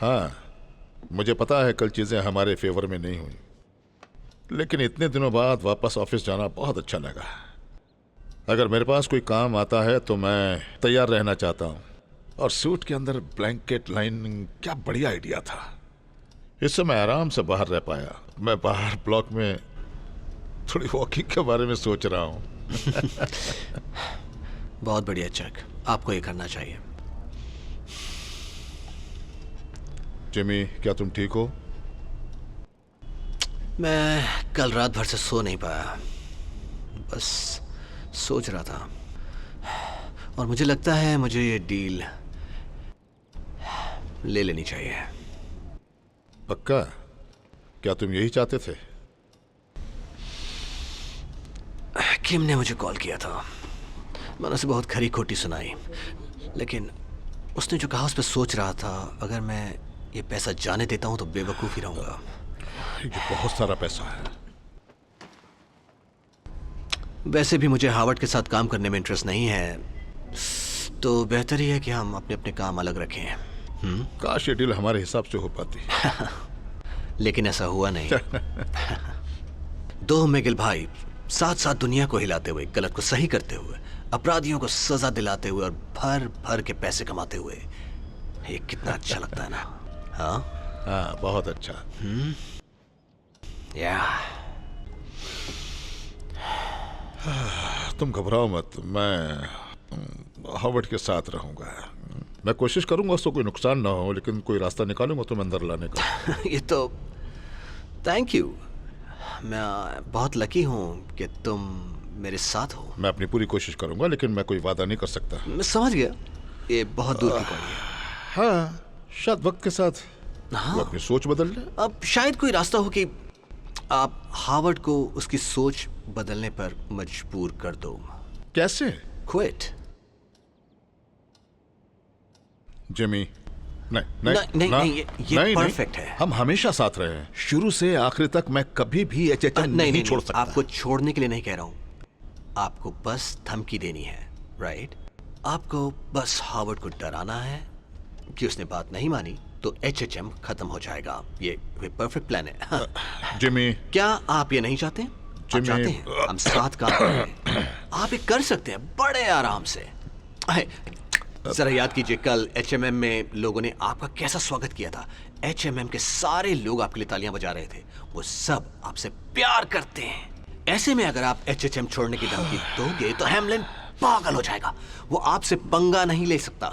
हाँ, मुझे पता है कल चीज़ें हमारे फेवर में नहीं हुई, लेकिन इतने दिनों बाद वापस ऑफिस जाना बहुत अच्छा लगा। अगर मेरे पास कोई काम आता है तो मैं तैयार रहना चाहता हूँ। और सूट के अंदर ब्लैंकेट लाइनिंग, क्या बढ़िया आइडिया था। इससे मैं आराम से बाहर रह पाया। मैं बाहर ब्लॉक में थोड़ी वॉकिंग के बारे में सोच रहा हूँ। बहुत बढ़िया चक, आपको ये करना चाहिए। जिमी, क्या तुम ठीक हो? मैं कल रात भर से सो नहीं पाया, बस सोच रहा था, और मुझे लगता है मुझे ये डील ले लेनी चाहिए। पक्का? क्या तुम यही चाहते थे? किम ने मुझे कॉल किया था। मैंने उसे बहुत खरी खोटी सुनाई, लेकिन उसने जो कहा उस पर सोच रहा था। अगर मैं ये पैसा जाने देता हूं तो बेवकूफ ही रहूंगा। ये बहुत सारा पैसा है। वैसे भी मुझे हार्वर्ड के साथ काम करने में इंटरेस्ट नहीं है, तो बेहतर ही है कि हम अपने अपने काम अलग रखें। काश ये डील हमारे हिसाब से हो पाती। लेकिन ऐसा हुआ नहीं। दो मिगिल भाई साथ साथ दुनिया को हिलाते हुए, गलत को सही करते हुए, अपराधियों को सजा दिलाते हुए और भर भर के पैसे कमाते हुए। ये कितना अच्छा लगता है ना? हाँ, बहुत अच्छा। या तुम घबराओ मत, मैं हार्वर्ड के साथ रहूंगा। मैं कोशिश करूंगा उसको कोई नुकसान ना हो, लेकिन कोई रास्ता निकालूंगा तुम्हें अंदर लाने का। ये तो थैंक यू। मैं बहुत लकी हूँ कि तुम मेरे साथ हो। मैं अपनी पूरी कोशिश करूंगा, लेकिन मैं कोई वादा नहीं कर सकता। मैं समझ गया, ये बहुत दूर की पड़ी है। हाँ, शायद वक्त के साथ वो अपनी सोच बदल ले। अब शायद कोई रास्ता हो कि आप हार्वर्ड को उसकी सोच बदलने पर मजबूर कर दो। कैसे? क्विट। जिमी, नहीं, ये परफेक्ट है। हम हमेशा साथ रहे हैं, शुरू से आखिर तक। मैं कभी भी एचएचएम नहीं छोड़ सकता। आपको छोड़ने के लिए नहीं कह रहा हूं, आपको बस धमकी देनी है, राइट? आपको बस हार्वर्ड को डराना है कि उसने बात नहीं मानी तो एचएचएम खत्म हो जाएगा। ये परफेक्ट प्लान है। जिमी, क्या आप ये नहीं चाहते? आप चाहते हैं हम साथ काम करें? आप ये कर सकते हैं बड़े आराम से। जरा याद कीजिए, कल एचएमएम में लोगों ने आपका कैसा स्वागत किया था। एचएमएम के सारे लोग आपके लिए तालियां बजा रहे थे। वो सब आपसे प्यार करते हैं। ऐसे में अगर आप एचएचएम छोड़ने की धमकी दोगे तो हैमलिन पागल हो जाएगा। वो आपसे पंगा नहीं ले सकता।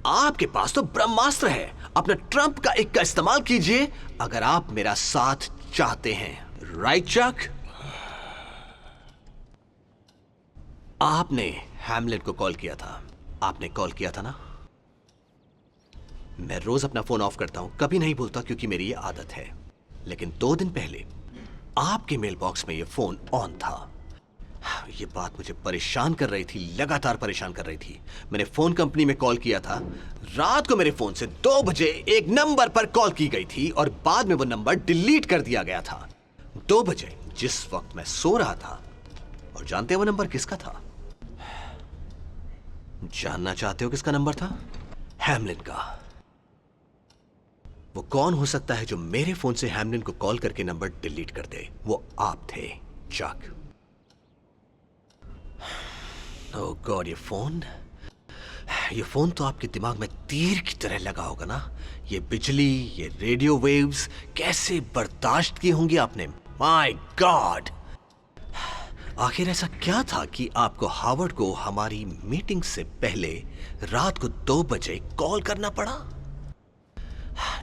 आपके पास तो ब्रह्मास्त्र है। अपने ट्रंप का एक का इस्तेमाल कीजिए अगर आप मेरा साथ चाहते हैं। राइट चक? आपने हैमलिन को कॉल किया था। आपने कॉल किया था ना? मैं रोज अपना फोन ऑफ करता हूं, कभी नहीं भूलता क्योंकि मेरी ये आदत है। लेकिन 2 दिन पहले आपके मेल बॉक्स में ये फोन ऑन था। ये बात मुझे परेशान कर रही थी, लगातार परेशान कर रही थी। मैंने फोन कंपनी में कॉल किया था। रात को मेरे फोन से 2 बजे एक नंबर पर कॉल की गई थी और बाद में वो नंबर डिलीट कर दिया गया था। 2 बजे, जिस वक्त मैं सो रहा था। और जानते हैं वो नंबर किसका था? जानना चाहते हो किसका नंबर था? हैमलिन का। वो कौन हो सकता है जो मेरे फोन से हैमलिन को कॉल करके नंबर डिलीट कर दे? वो आप थे, चक। ओह गॉड, ये फोन तो आपके दिमाग में तीर की तरह लगा होगा ना? ये बिजली, ये रेडियो वेव्स कैसे बर्दाश्त की होंगी आपने? माय गॉड, आखिर ऐसा क्या था कि आपको हार्वर्ड को हमारी मीटिंग से पहले रात को 2 बजे कॉल करना पड़ा?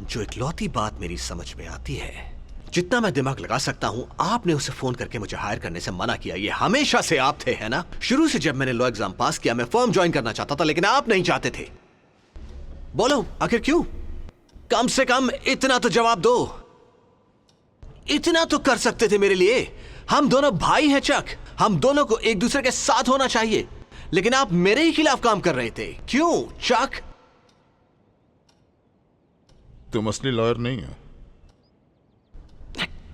जो इकलौती बात मेरी समझ में आती है, जितना मैं दिमाग लगा सकता हूं, आपने उसे फोन करके मुझे हायर करने से मना किया। ये हमेशा से आप थे, है ना? शुरू से जब मैंने लॉ एग्जाम पास किया, मैं फर्म ज्वाइन करना चाहता था, लेकिन आप नहीं चाहते थे। बोलो आखिर क्यों? कम से कम इतना तो जवाब दो। इतना तो कर सकते थे मेरे लिए। हम दोनों भाई हैं चक, हम दोनों को एक दूसरे के साथ होना चाहिए, लेकिन आप मेरे ही खिलाफ काम कर रहे थे। क्यों चक? तुम असली लॉयर नहीं हो।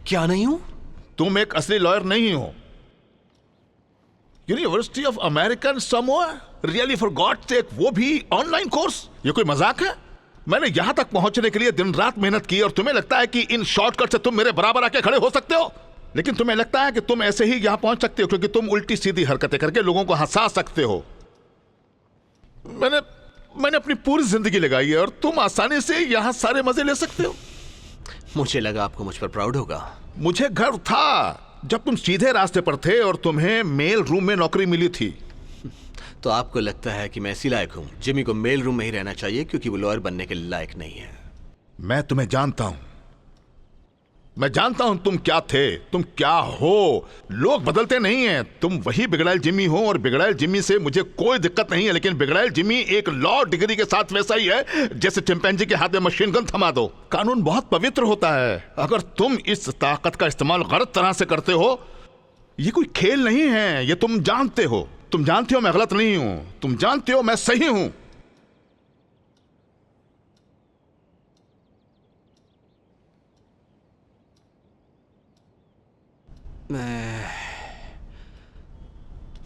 क्या नहीं हूं? तुम एक असली लॉयर नहीं हो। University of American Samoa, really for God sake, वो भी ऑनलाइन कोर्स? ये कोई मजाक है? मैंने यहां तक पहुंचने के लिए दिन रात मेहनत की और तुम्हें लगता है कि इन शॉर्टकट से तुम मेरे बराबर आके खड़े हो सकते हो। लेकिन तुम्हें लगता है कि तुम ऐसे ही यहां पहुंच सकते हो क्योंकि तुम उल्टी सीधी हरकतें करके लोगों को हंसा सकते हो। मैंने अपनी पूरी जिंदगी लगाई है और तुम आसानी से यहां सारे मजे ले सकते हो। मुझे लगा आपको मुझ पर प्राउड होगा। मुझे गर्व था जब तुम सीधे रास्ते पर थे और तुम्हें मेल रूम में नौकरी मिली थी। तो आपको लगता है कि मैं इसी लायक हूं? जिमी को मेल रूम में ही रहना चाहिए क्योंकि वो लॉयर बनने के लायक नहीं है। मैं तुम्हें जानता हूं, मैं जानता हूं तुम क्या थे, तुम क्या हो। लोग बदलते नहीं हैं, तुम वही बिगड़ैल जिमी हो और बिगड़ैल जिमी से मुझे कोई दिक्कत नहीं है। लेकिन बिगड़ैल जिमी एक लॉ डिग्री के साथ वैसा ही है जैसे चिंपैंजी के हाथ में मशीन गन थमा दो। कानून बहुत पवित्र होता है। अगर तुम इस ताकत का इस्तेमाल गलत तरह से करते हो, ये कोई खेल नहीं है, ये तुम जानते हो। तुम जानते हो मैं गलत नहीं हूं, तुम जानते हो मैं सही हूं।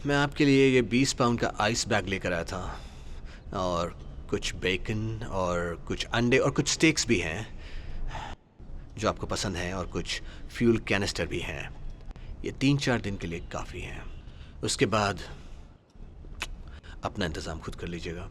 मैं आपके लिए ये 20 पाउंड का आइस बैग लेकर आया था और कुछ बेकन और कुछ अंडे और कुछ स्टेक्स भी हैं जो आपको पसंद हैं और कुछ फ्यूल कैनिस्टर भी हैं। ये 3-4 दिन के लिए काफ़ी हैं। उसके बाद अपना इंतज़ाम खुद कर लीजिएगा।